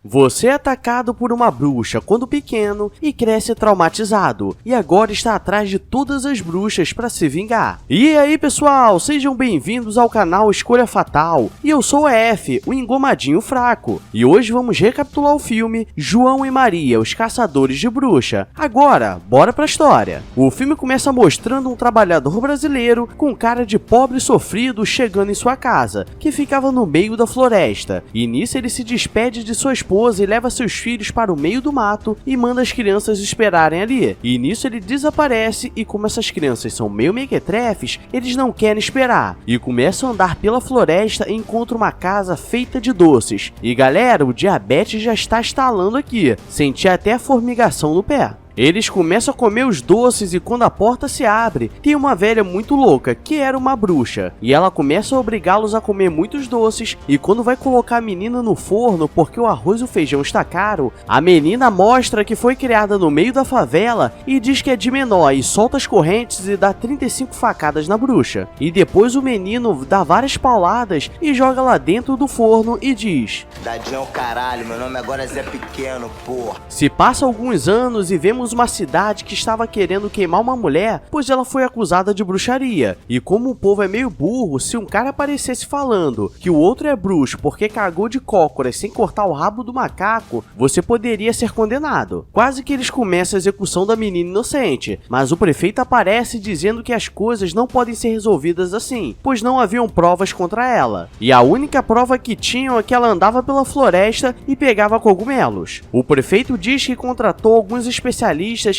Você é atacado por uma bruxa quando pequeno e cresce traumatizado, e agora está atrás de todas as bruxas para se vingar. E aí pessoal, sejam bem-vindos ao canal Escolha Fatal, e eu sou o F, o engomadinho fraco, e hoje vamos recapitular o filme João e Maria, os caçadores de bruxa. Agora, bora pra história. O filme começa mostrando um trabalhador brasileiro com cara de pobre sofrido chegando em sua casa, que ficava no meio da floresta, e nisso ele se despede de sua esposa e leva seus filhos para o meio do mato e manda as crianças esperarem ali. E nisso ele desaparece e como essas crianças são meio mequetrefes, eles não querem esperar e começam a andar pela floresta e encontram uma casa feita de doces. E galera, o diabetes já está estalando aqui, senti até a formigação no pé. Eles começam a comer os doces e quando a porta se abre, tem uma velha muito louca, que era uma bruxa. E ela começa a obrigá-los a comer muitos doces e quando vai colocar a menina no forno porque o arroz e o feijão está caro, a menina mostra que foi criada no meio da favela e diz que é de menor e solta as correntes e dá 35 facadas na bruxa. E depois o menino dá várias pauladas e joga lá dentro do forno e diz: Dadinho é o caralho, meu nome agora é Zé Pequeno, porra. Se passa alguns anos e vemos uma cidade que estava querendo queimar uma mulher, pois ela foi acusada de bruxaria. E como o povo é meio burro, se um cara aparecesse falando que o outro é bruxo porque cagou de cócoras sem cortar o rabo do macaco, você poderia ser condenado. Quase que eles começam a execução da menina inocente, mas o prefeito aparece dizendo que as coisas não podem ser resolvidas assim, pois não haviam provas contra ela. E a única prova que tinham é que ela andava pela floresta e pegava cogumelos. O prefeito diz que contratou alguns especialistas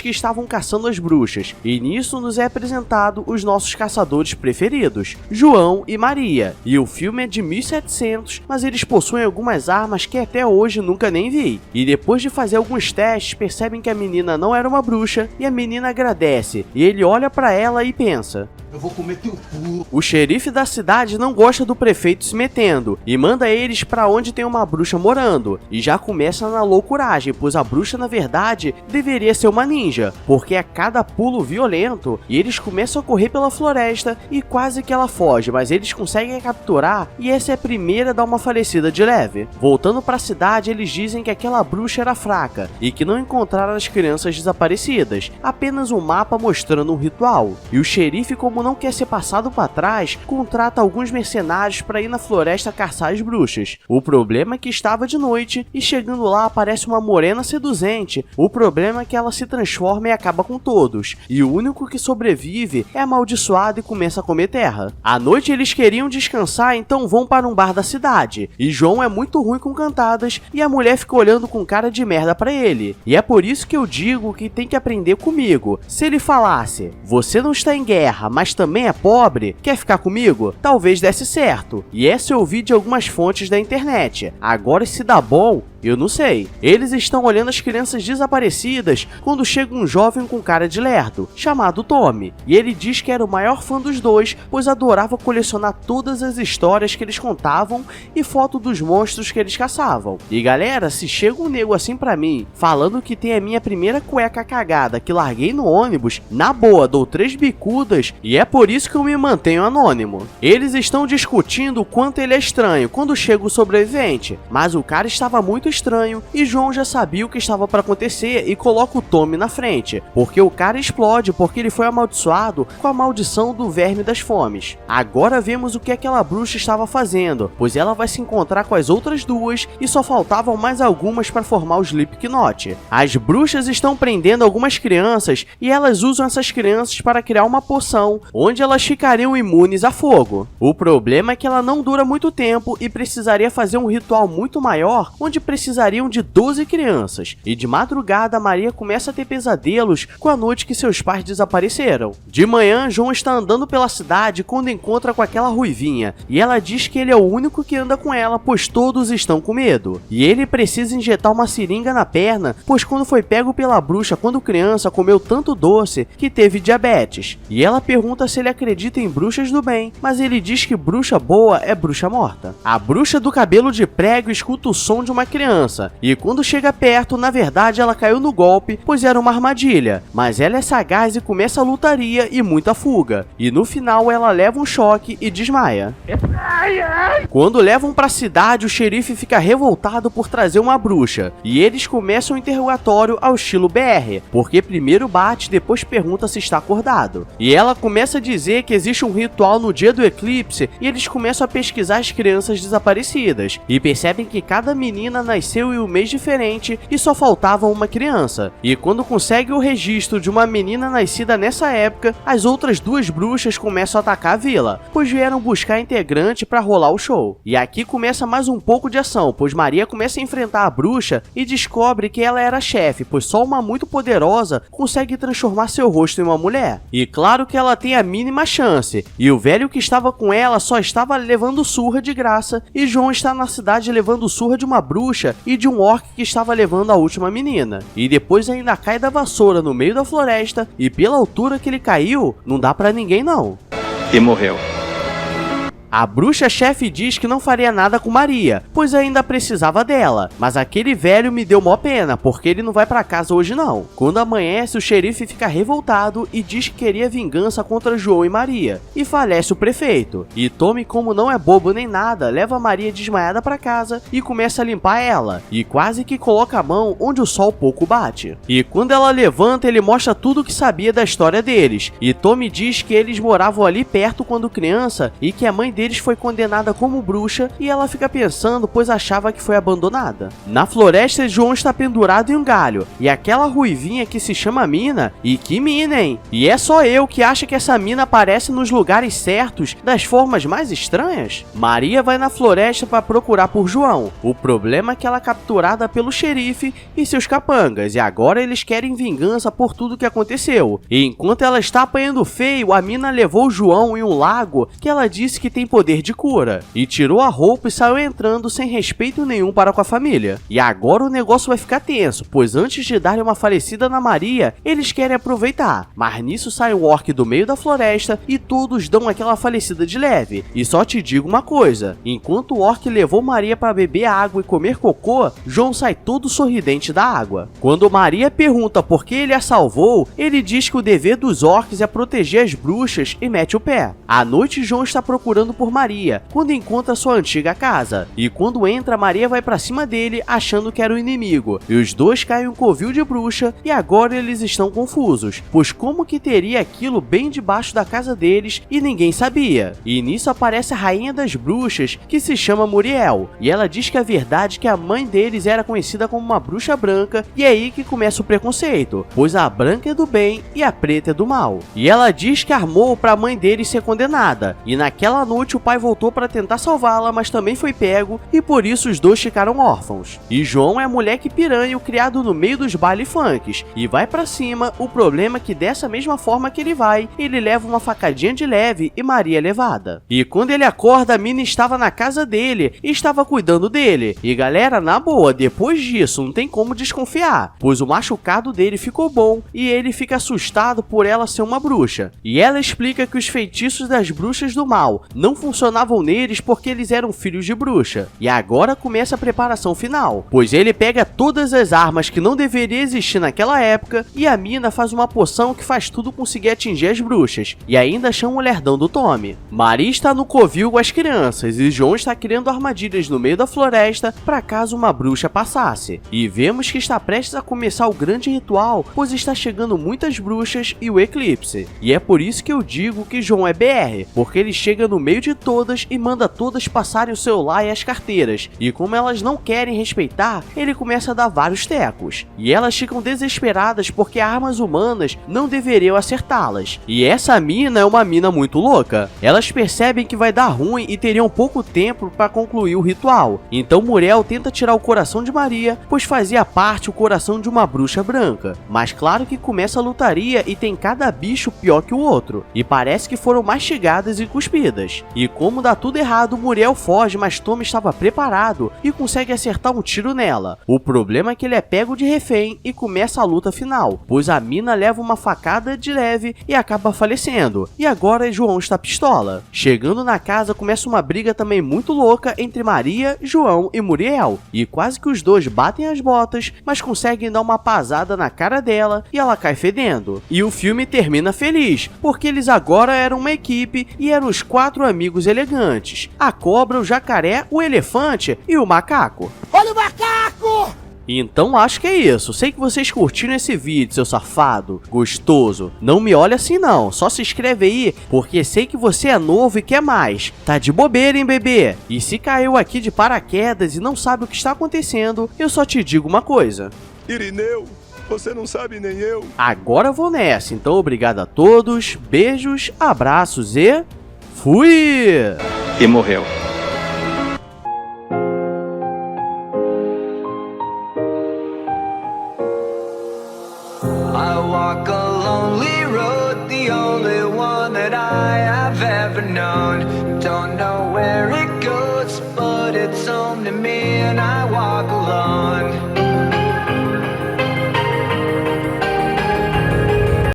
que estavam caçando as bruxas, e nisso nos é apresentado os nossos caçadores preferidos, João e Maria. E o filme é de 1700, mas eles possuem algumas armas que até hoje nunca nem vi. E depois de fazer alguns testes, percebem que a menina não era uma bruxa, e a menina agradece, e ele olha pra ela e pensa: eu vou comer teu cu. O xerife da cidade não gosta do prefeito se metendo e manda eles pra onde tem uma bruxa morando. E já começa na loucuragem, pois a bruxa na verdade deveria ser uma ninja, porque a cada pulo violento e eles começam a correr pela floresta e quase que ela foge, mas eles conseguem capturar e essa é a primeira a dar uma falecida de leve. Voltando pra cidade, eles dizem que aquela bruxa era fraca e que não encontraram as crianças desaparecidas, apenas um mapa mostrando um ritual. E o xerife, como não quer ser passado para trás, contrata alguns mercenários para ir na floresta caçar as bruxas. O problema é que estava de noite e chegando lá aparece uma morena seduzente. O problema é que ela se transforma e acaba com todos, e o único que sobrevive é amaldiçoado e começa a comer terra. À noite eles queriam descansar, então vão para um bar da cidade, e João é muito ruim com cantadas e a mulher fica olhando com cara de merda para ele. E é por isso que eu digo que tem que aprender comigo. Se ele falasse: você não está em guerra, mas também é pobre, quer ficar comigo? Talvez desse certo. E essa eu ouvi de algumas fontes da internet. Agora se dá bom, eu não sei. Eles estão olhando as crianças desaparecidas quando chega um jovem com cara de lerdo, chamado Tommy. E ele diz que era o maior fã dos dois, pois adorava colecionar todas as histórias que eles contavam e foto dos monstros que eles caçavam. E galera, se chega um nego assim pra mim, falando que tem a minha primeira cueca cagada que larguei no ônibus, na boa, dou 3 bicudas e é por isso que eu me mantenho anônimo. Eles estão discutindo o quanto ele é estranho quando chega o sobrevivente, mas o cara estava muito estranho e João já sabia o que estava para acontecer e coloca o Tommy na frente, porque o cara explode porque ele foi amaldiçoado com a maldição do verme das fomes. Agora vemos o que aquela bruxa estava fazendo, pois ela vai se encontrar com as outras duas e só faltavam mais algumas para formar o Slipknot. As bruxas estão prendendo algumas crianças e elas usam essas crianças para criar uma poção, onde elas ficariam imunes a fogo. O problema é que ela não dura muito tempo e precisaria fazer um ritual muito maior, onde precisariam de 12 crianças. E de madrugada, Maria começa a ter pesadelos com a noite que seus pais desapareceram. De manhã, João está andando pela cidade quando encontra com aquela ruivinha, e ela diz que ele é o único que anda com ela, pois todos estão com medo. E ele precisa injetar uma seringa na perna, pois quando foi pego pela bruxa quando criança, comeu tanto doce que teve diabetes. E ela pergunta se ele acredita em bruxas do bem, mas ele diz que bruxa boa é bruxa morta. A bruxa do cabelo de prego escuta o som de uma criança criança, e quando chega perto, na verdade ela caiu no golpe, pois era uma armadilha, mas ela é sagaz e começa a lutaria e muita fuga, e no final ela leva um choque e desmaia. Quando levam pra cidade, o xerife fica revoltado por trazer uma bruxa, e eles começam o interrogatório ao estilo BR, porque primeiro bate, depois pergunta se está acordado. E ela começa a dizer que existe um ritual no dia do eclipse, e eles começam a pesquisar as crianças desaparecidas, e percebem que cada menina nasceu em um mês diferente e só faltava uma criança. E quando conseguem o registro de uma menina nascida nessa época, as outras duas bruxas começam a atacar a vila, pois vieram buscar integrante para rolar o show. E aqui começa mais um pouco de ação, pois Maria começa a enfrentar a bruxa e descobre que ela era chefe, pois só uma muito poderosa consegue transformar seu rosto em uma mulher. E claro que ela tem a mínima chance, e o velho que estava com ela só estava levando surra de graça, e João está na cidade levando surra de uma bruxa e de um orc que estava levando a última menina. E depois ainda cai da vassoura no meio da floresta, e pela altura que ele caiu, não dá pra ninguém não. E morreu. A bruxa-chefe diz que não faria nada com Maria, pois ainda precisava dela, mas aquele velho me deu mó pena, porque ele não vai pra casa hoje não. Quando amanhece, o xerife fica revoltado e diz que queria vingança contra João e Maria, e falece o prefeito. E Tommy, como não é bobo nem nada, leva Maria desmaiada pra casa e começa a limpar ela, e quase que coloca a mão onde o sol pouco bate. E quando ela levanta, ele mostra tudo o que sabia da história deles, e Tommy diz que eles moravam ali perto quando criança e que a mãe deles foi condenada como bruxa, e ela fica pensando, pois achava que foi abandonada. Na floresta, João está pendurado em um galho, e aquela ruivinha que se chama Mina, e que mina, hein? E é só eu que acha que essa mina aparece nos lugares certos, das formas mais estranhas? Maria vai na floresta para procurar por João. O problema é que ela é capturada pelo xerife e seus capangas, e agora eles querem vingança por tudo que aconteceu. E enquanto ela está apanhando feio, a mina levou João em um lago que ela disse que tem poder de cura, e tirou a roupa e saiu entrando sem respeito nenhum para com a família. E agora o negócio vai ficar tenso, pois antes de darem uma falecida na Maria, eles querem aproveitar. Mas nisso sai um orc do meio da floresta e todos dão aquela falecida de leve. E só te digo uma coisa, enquanto o orc levou Maria para beber água e comer cocô, João sai todo sorridente da água. Quando Maria pergunta por que ele a salvou, ele diz que o dever dos orcs é proteger as bruxas e mete o pé. À noite, João está procurando por Maria, quando encontra sua antiga casa, e quando entra, Maria vai pra cima dele achando que era o inimigo, e os dois caem em um covil de bruxa, e agora eles estão confusos, pois como que teria aquilo bem debaixo da casa deles e ninguém sabia? E nisso aparece a rainha das bruxas, que se chama Muriel, e ela diz que a verdade é que a mãe deles era conhecida como uma bruxa branca, e é aí que começa o preconceito, pois a branca é do bem e a preta é do mal. E ela diz que armou pra mãe deles ser condenada, e naquela noite o pai voltou para tentar salvá-la, mas também foi pego, e por isso os dois ficaram órfãos. E João é moleque piranha criado no meio dos baile funks, e vai pra cima. O problema é que dessa mesma forma que ele vai, ele leva uma facadinha de leve e Maria é levada. E quando ele acorda, a mina estava na casa dele e estava cuidando dele. E galera, na boa, depois disso não tem como desconfiar, pois o machucado dele ficou bom e ele fica assustado por ela ser uma bruxa. E ela explica que os feitiços das bruxas do mal não funcionavam neles porque eles eram filhos de bruxa. E agora começa a preparação final, pois ele pega todas as armas que não deveriam existir naquela época, e a mina faz uma poção que faz tudo conseguir atingir as bruxas, e ainda chama o lerdão do Tommy. Maria está no covil com as crianças, e João está criando armadilhas no meio da floresta para caso uma bruxa passasse. E vemos que está prestes a começar o grande ritual, pois está chegando muitas bruxas e o eclipse. E é por isso que eu digo que João é BR, porque ele chega no meio de todas e manda todas passarem o celular e as carteiras, e como elas não querem respeitar, ele começa a dar vários tecos, e elas ficam desesperadas porque armas humanas não deveriam acertá-las. E essa mina é uma mina muito louca, elas percebem que vai dar ruim e teriam pouco tempo para concluir o ritual, então Muriel tenta tirar o coração de Maria, pois fazia parte o coração de uma bruxa branca, mas claro que começa a lutaria e tem cada bicho pior que o outro, e parece que foram mastigadas e cuspidas. E como dá tudo errado, Muriel foge, mas Tommy estava preparado e consegue acertar um tiro nela. O problema é que ele é pego de refém e começa a luta final, pois a mina leva uma facada de leve e acaba falecendo. E agora João está pistola. Chegando na casa, começa uma briga também muito louca entre Maria, João e Muriel. E quase que os dois batem as botas, mas conseguem dar uma pasada na cara dela e ela cai fedendo. E o filme termina feliz, porque eles agora eram uma equipe e eram os 4 amigos elegantes: a cobra, o jacaré, o elefante e o macaco. Olha o macaco! Então acho que é isso. Sei que vocês curtiram esse vídeo, seu safado, gostoso. Não me olha assim não, só se inscreve aí, porque sei que você é novo e quer mais. Tá de bobeira, hein, bebê? E se caiu aqui de paraquedas e não sabe o que está acontecendo, eu só te digo uma coisa. Irineu, você não sabe nem eu. Agora eu vou nessa, então obrigado a todos, beijos, abraços e... fui! E morreu. I walk a lonely road, the only one that I